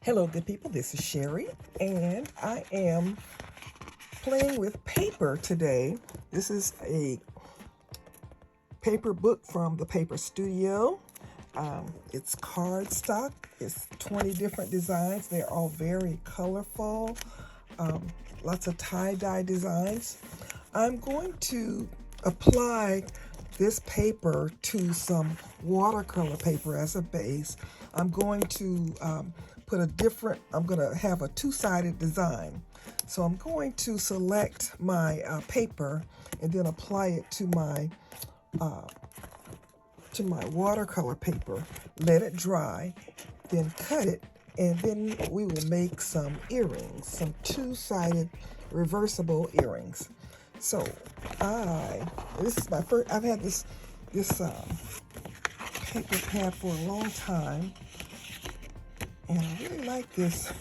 Hello, good people. This is Sherry, and I am playing with paper today. This is a paper book from the Paper Studio. It's cardstock. It's 20 different designs. They're all very colorful. Lots of tie-dye designs. I'm going to apply this paper to some watercolor paper as a base. I'm going to I'm going to have a two-sided design. So I'm going to select my paper and then apply it to my watercolor paper, let it dry, then cut it, and then we will make some earrings, some two-sided reversible earrings. So this is my first. I've had this paper pad for a long time, and I really like this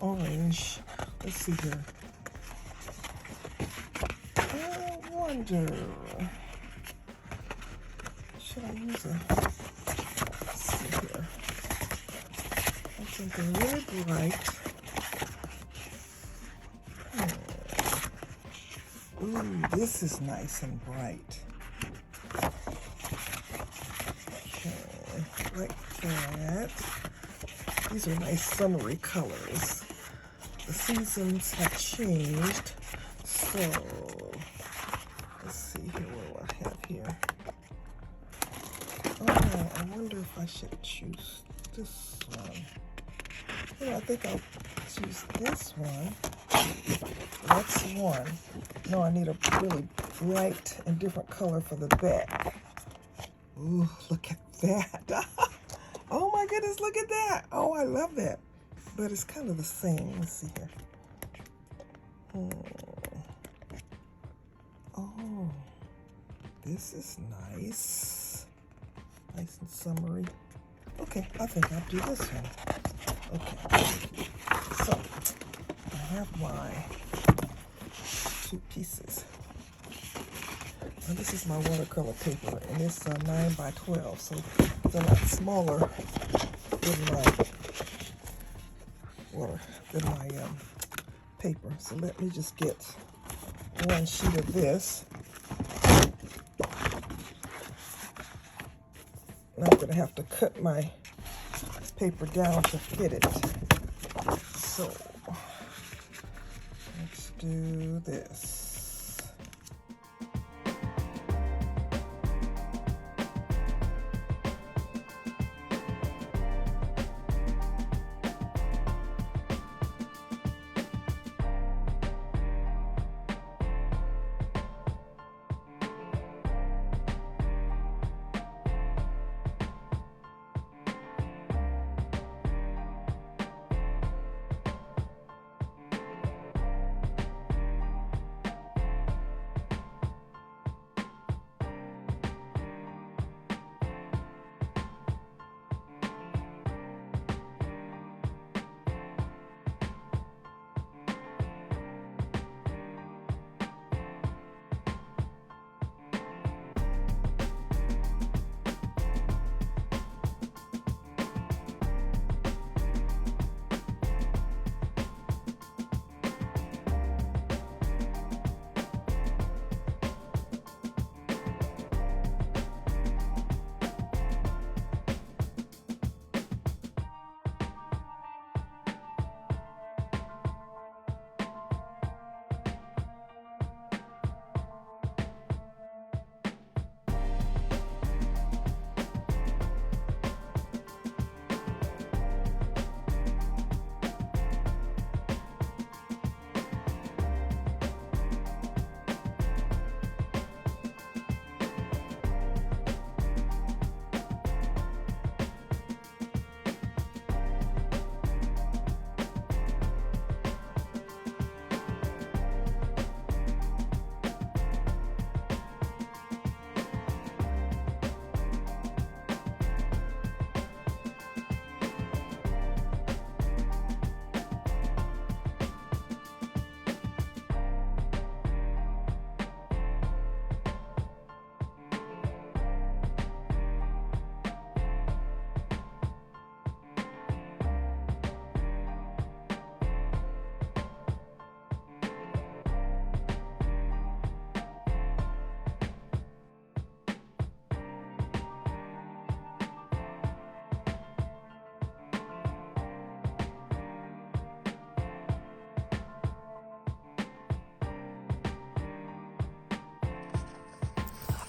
orange. Let's see here. I wonder, should I use a? Let's see here. Something really bright. Ooh, this is nice and bright. Okay, like that. These are nice summery colors. The seasons have changed, so let's see here what I have here. Oh, I wonder if I should choose this one. Yeah, I think I'll choose this one. That's one. No, I need a really bright and different color for the back. Ooh, look at that. Oh my goodness, look at that. Oh, I love that. But it's kind of the same. Let's see here. Oh, this is nice. Nice and summery. Okay, I think I'll do this one. Okay, so I have my two pieces. Now, this is my watercolor paper, and it's 9 by 12, so it's a lot smaller than my paper. So let me just get one sheet of this. And I'm going to have to cut my paper down to fit it. So let's do this.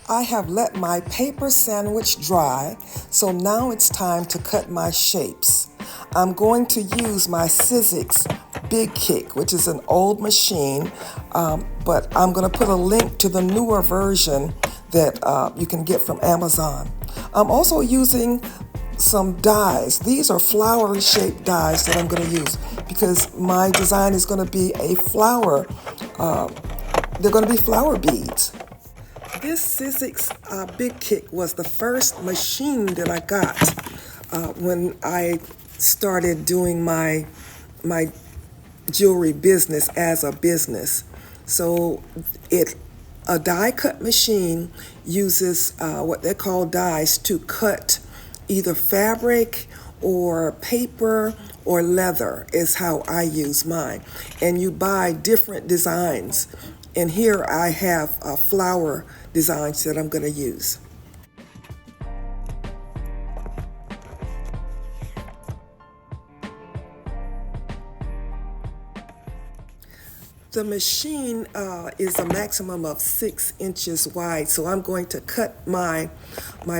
I have let my paper sandwich dry, so now it's time to cut my shapes. I'm going to use my Sizzix Big Kick, which is an old machine, but I'm going to put a link to the newer version that you can get from Amazon. I'm also using some dies. These are flower shaped dies that I'm going to use because my design is going to be a flower. They're going to be flower beads. This Sizzix Big Kick was the first machine that I got when I started doing my jewelry business as a business. So a die cut machine uses what they call dies to cut either fabric or paper or leather is how I use mine. And you buy different designs. And here I have flower designs that I'm going to use. The machine is a maximum of 6 inches wide, so I'm going to cut my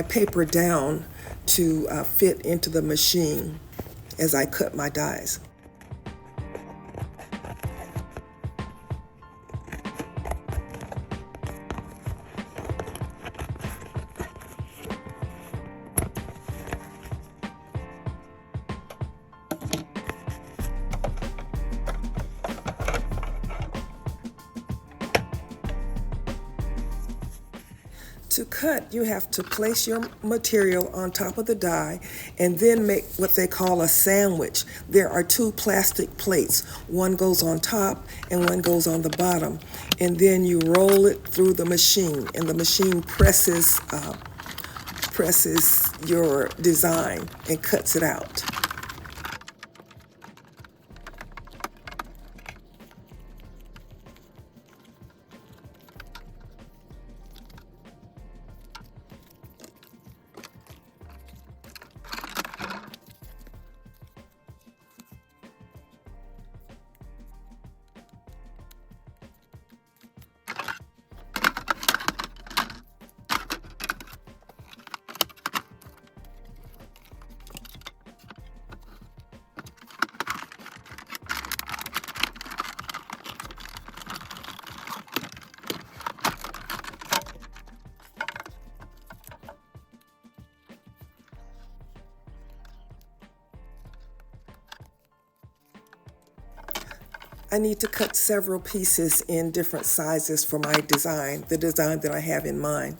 paper down to fit into the machine as I cut my dies. To cut, you have to place your material on top of the die and then make what they call a sandwich. There are 2 plastic plates. One goes on top and one goes on the bottom. And then you roll it through the machine, and the machine presses your design and cuts it out. I need to cut several pieces in different sizes for my design, the design that I have in mind.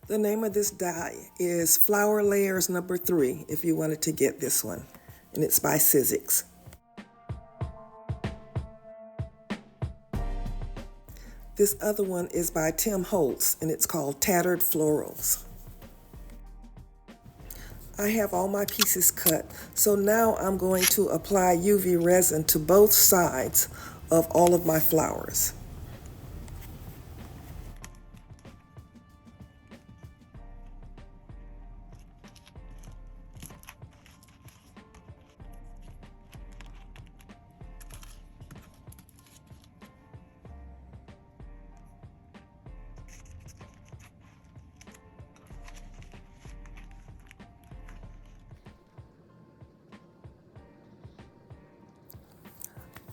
The name of this die is Flower Layers number 3, if you wanted to get this one, and it's by Sizzix. This other one is by Tim Holtz, and it's called Tattered Florals. I have all my pieces cut, so now I'm going to apply UV resin to both sides of all of my flowers.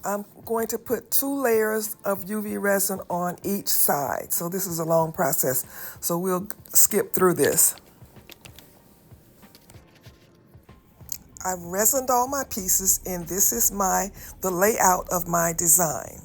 I'm going to put 2 layers of UV resin on each side. So this is a long process. So we'll skip through this. I've resined all my pieces, and this is the layout of my design.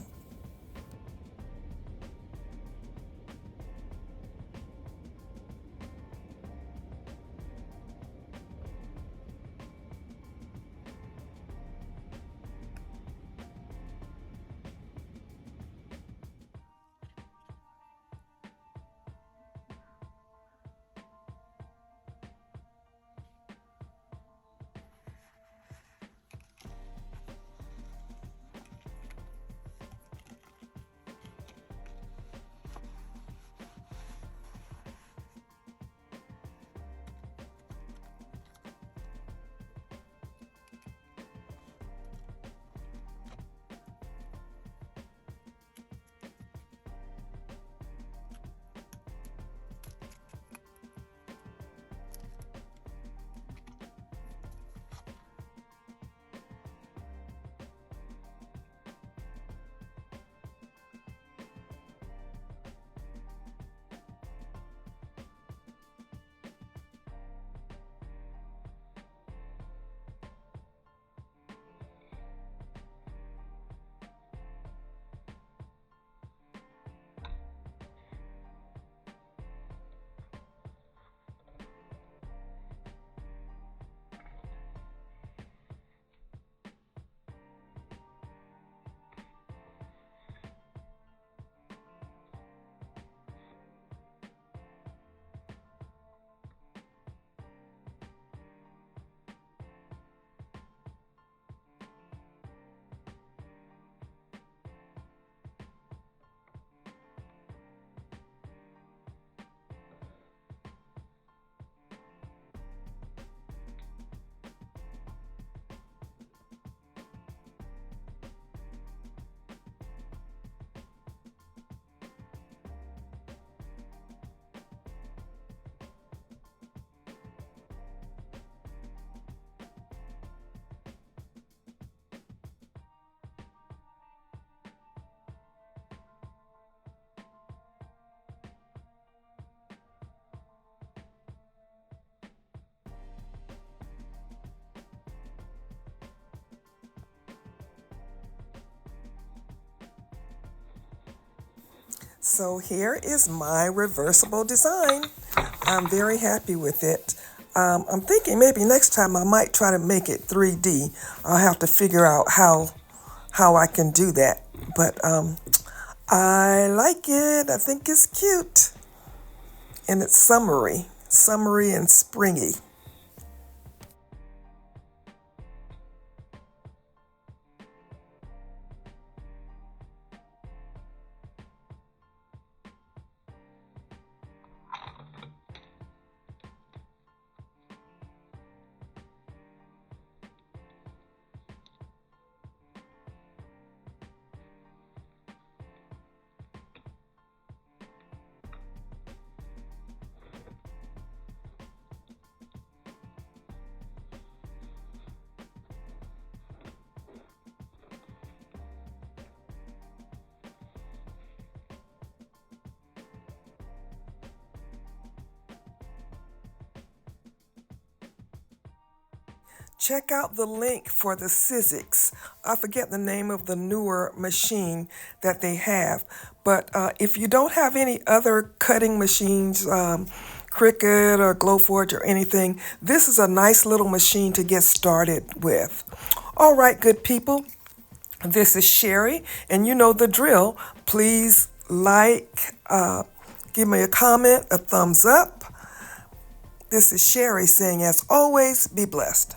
So here is my reversible design. I'm very happy with it. I'm thinking maybe next time I might try to make it 3D. I'll have to figure out how I can do that. But I like it. I think it's cute. And it's summery and springy. Check out the link for the Sizzix. I forget the name of the newer machine that they have. But if you don't have any other cutting machines, Cricut or Glowforge or anything, this is a nice little machine to get started with. All right, good people. This is Sherry, and you know the drill. Please like, give me a comment, a thumbs up. This is Sherry saying, as always, be blessed.